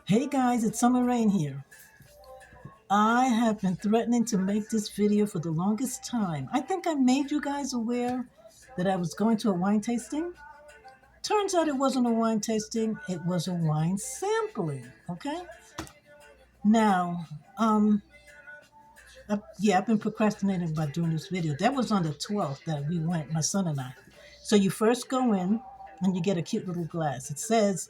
Hey guys, it's Summer Rain here. I have been threatening to make this video for the longest time. I think I made you guys aware that I was going to a wine tasting. Turns out it wasn't a wine tasting, it was a wine sampling. Okay? Now, um, I've been procrastinating about doing this video. That was on the 12th that we went, my son and I. So you first go in and you get a cute little glass. It says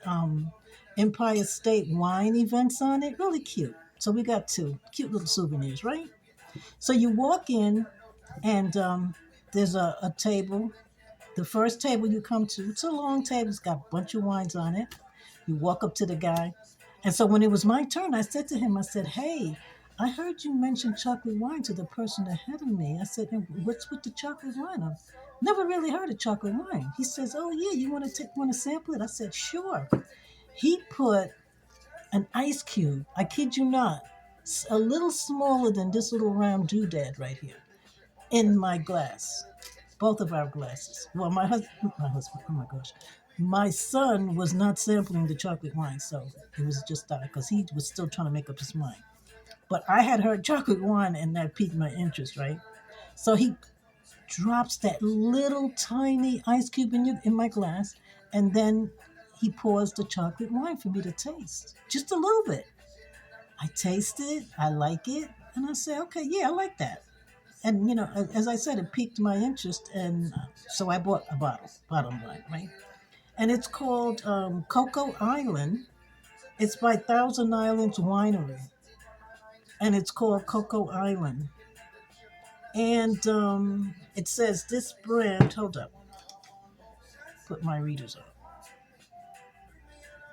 Empire State Wine Events on it. Really cute. So we got two cute little souvenirs, right? So you walk in and there's a table. The first table you come to, it's a long table. It's got a bunch of wines on it. You walk up to the guy. And so when it was my turn, I said to him, I said, hey, I heard you mention chocolate wine to the person ahead of me. I said, "And what's with the chocolate wine? I've never really heard of chocolate wine." He says, oh, yeah, you want to sample it? I said, sure. He put an ice cube, I kid you not, a little smaller than this little round doodad right here, in my glass. Both of our glasses. Well, oh my gosh. My son was not sampling the chocolate wine, so it was just that because he was still trying to make up his mind. But I had heard chocolate wine and that piqued my interest, right? So he drops that little tiny ice cube in my glass, and then he pours the chocolate wine for me to taste. Just a little bit. I taste it, I like it, and I say, okay, yeah, I like that. And as I said, it piqued my interest, and so I bought a bottle. Bottom line, right? And it's called Cocoa Island. It's by Thousand Islands Winery, and it's called Cocoa Island. And it says this brand. Hold up, put my readers on.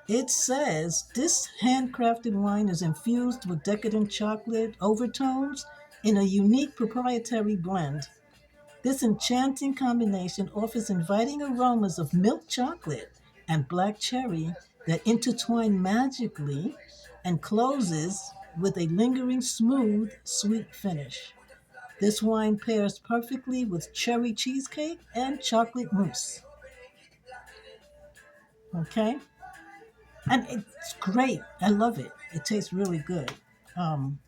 It says this handcrafted wine is infused with decadent chocolate overtones in a unique proprietary blend. This enchanting combination offers inviting aromas of milk chocolate and black cherry that intertwine magically and closes with a lingering, smooth, sweet finish. This wine pairs perfectly with cherry cheesecake and chocolate mousse. Okay? And it's great. I love it. It tastes really good. Um,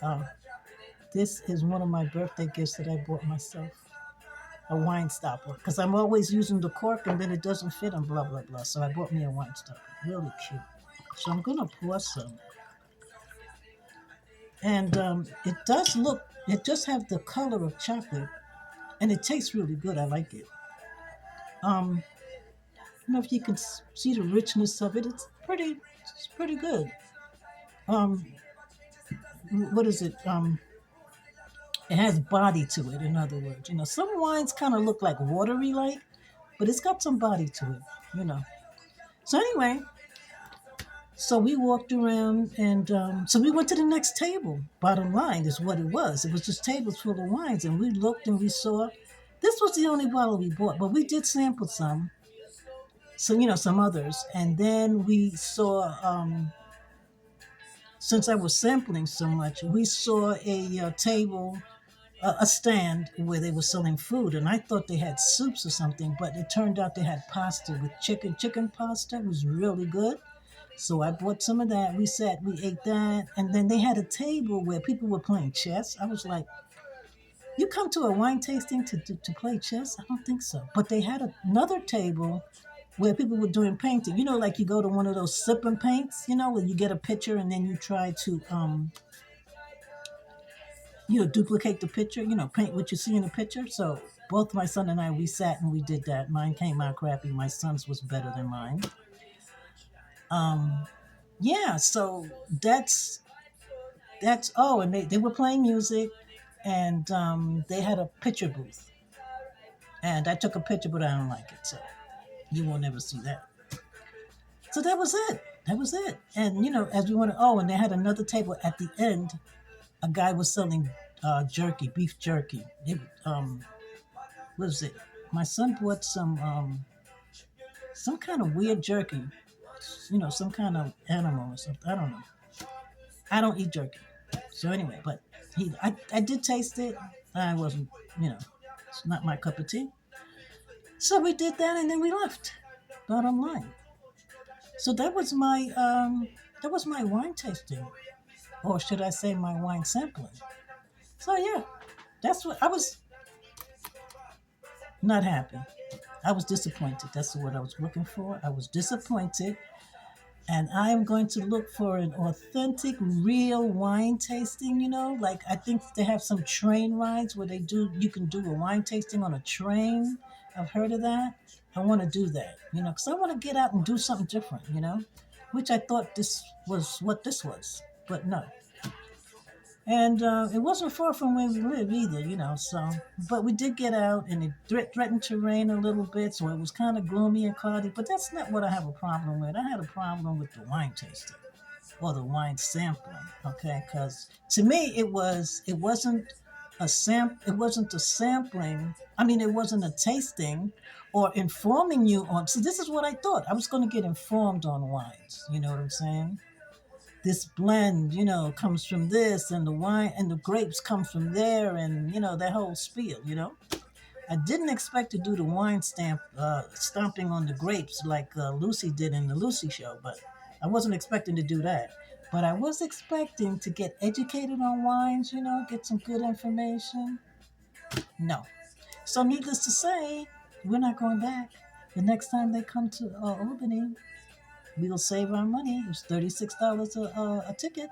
uh, this is one of my birthday gifts that I bought myself. A wine stopper, because I'm always using the cork and then it doesn't fit and blah blah blah. So I bought me a wine stopper, really cute. So I'm gonna pour some, and it does look. It just have the color of chocolate, and it tastes really good. I like it. I don't know if you can see the richness of it. It's pretty. It's pretty good. Um, what is it? It has body to it. In other words, some wines kind of look like watery, like, but it's got some body to it. You know. So anyway, so we walked around and so we went to the next table. Bottom line is what it was. It was just tables full of wines. And we looked and we saw this was the only bottle we bought, but we did sample some others. And then we saw, since I was sampling so much, we saw a table, a stand where they were selling food. And I thought they had soups or something, but it turned out they had pasta with chicken pasta. It was really good. So I bought some of that. We sat, we ate that. And then they had a table where people were playing chess. I was like, you come to a wine tasting to play chess? I don't think so. But they had another table where people were doing painting. Like you go to one of those sip and paints, where you get a picture and then you try to, duplicate the picture, paint what you see in the picture. So both my son and I, we sat and we did that. Mine came out crappy. My son's was better than mine. Um, yeah, so that's and they were playing music, and they had a picture booth, and I took a picture, but I don't like it, so you will never see that. So that was it. And as we went, and they had another table at the end. A guy was selling jerky, beef jerky. What was it? My son bought some kind of weird jerky, some kind of animal or something. I don't know. I don't eat jerky. So anyway, but I did taste it. I wasn't, it's not my cup of tea. So we did that and then we left. Bottom line. So that was my wine tasting, or should I say my wine sampling. So yeah, that's what I was not happy. I was disappointed. That's the word I was looking for. I was disappointed, and I am going to look for an authentic, real wine tasting. Like I think they have some train rides where you can do a wine tasting on a train. I've heard of that. I want to do that, because I want to get out and do something different, which I thought this was what this was, but no. And it wasn't far from where we live either, so, but we did get out and it threatened to rain a little bit, so it was kind of gloomy and cloudy, but that's not what I have a problem with. I had a problem with the wine tasting or the wine sampling, okay? Because to me, it wasn't a sampling. I mean, it wasn't a tasting or informing you on, so this is what I thought. I was going to get informed on wines, you know what I'm saying? This blend, comes from this, and the wine and the grapes come from there, and that whole spiel. I didn't expect to do the wine stomping on the grapes like Lucy did in the Lucy show, but I wasn't expecting to do that. But I was expecting to get educated on wines, get some good information. No. So, needless to say, we're not going back. The next time they come to Albany, we'll save our money. It was $36 a ticket.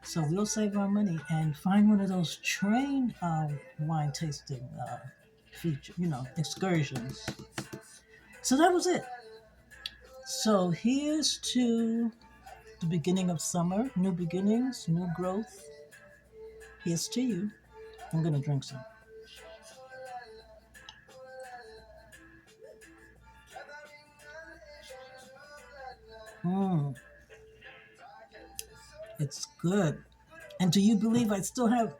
So we'll save our money and find one of those train wine tasting excursions. So that was it. So here's to the beginning of summer, new beginnings, new growth. Here's to you. I'm going to drink some. Mm, it's good. And do you believe I'd still have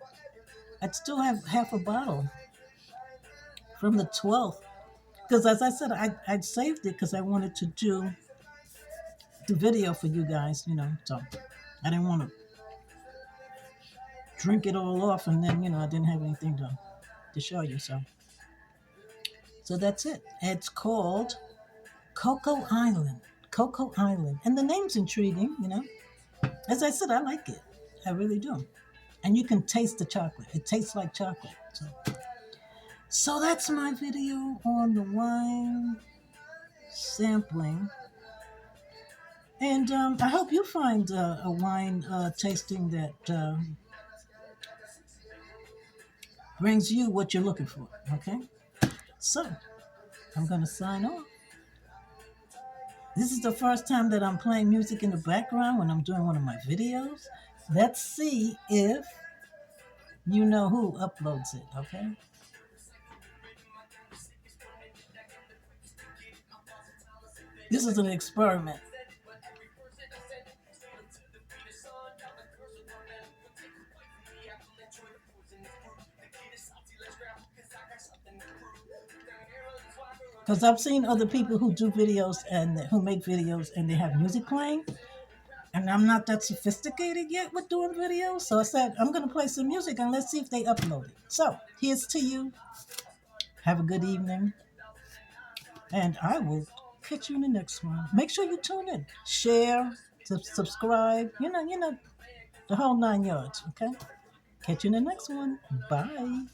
half a bottle from the 12th? Because as I said, I'd saved it because I wanted to do the video for you guys, so I didn't want to drink it all off and then, I didn't have anything to show you. So that's it. It's called Cocoa Island. Cocoa Island. And the name's intriguing. As I said, I like it. I really do. And you can taste the chocolate. It tastes like chocolate. So that's my video on the wine sampling. And I hope you find a wine tasting that brings you what you're looking for. Okay? So I'm going to sign off. This is the first time that I'm playing music in the background when I'm doing one of my videos. Let's see if you know who uploads it, okay? This is an experiment. Because I've seen other people who do videos and who make videos and they have music playing. And I'm not that sophisticated yet with doing videos. So I said, I'm going to play some music and let's see if they upload it. So here's to you. Have a good evening. And I will catch you in the next one. Make sure you tune in. Share, subscribe. The whole 9 yards. Okay? Catch you in the next one. Bye.